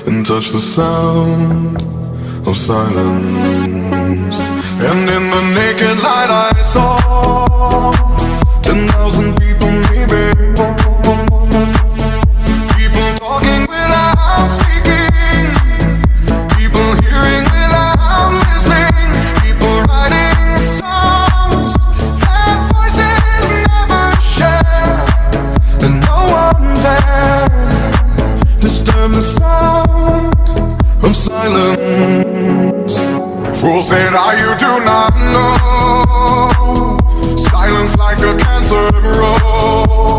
and touch the sound of silence. And in the naked light I saw 10,000 people, maybe. People talking without speaking, people hearing without listening, people writing songs that voices never share, and no one dared disturb the sound of silence. Fool said, you do not know. Silence like a cancer grows.